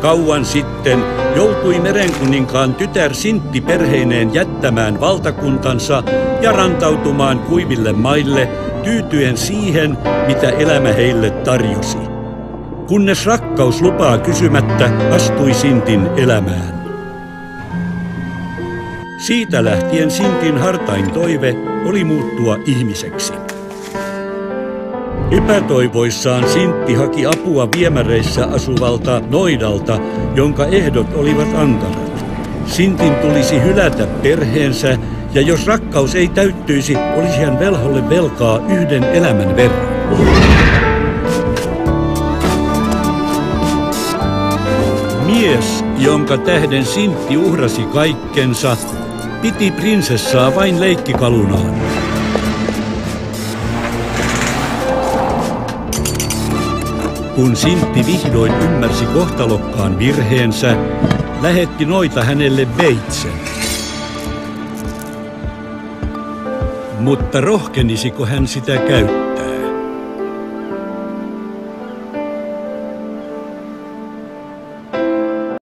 Kauan sitten joutui merenkuninkaan tytär Sintti perheineen jättämään valtakuntansa ja rantautumaan kuiville maille, tyytyen siihen, mitä elämä heille tarjosi. Kunnes rakkaus lupaa kysymättä astui Sintin elämään. Siitä lähtien Sintin hartain toive oli muuttua ihmiseksi. Epätoivoissaan Sintti haki apua viemäreissä asuvalta Noidalta, jonka ehdot olivat ankarat. Sintin tulisi hylätä perheensä, ja jos rakkaus ei täyttyisi, olisi hän velholle velkaa yhden elämän verran. Mies, jonka tähden Sintti uhrasi kaikkensa, piti prinsessaa vain leikkikalunaan. Kun Sintti vihdoin ymmärsi kohtalokkaan virheensä, lähetti Noita hänelle veitsen. Mutta rohkenisiko hän sitä käyttää?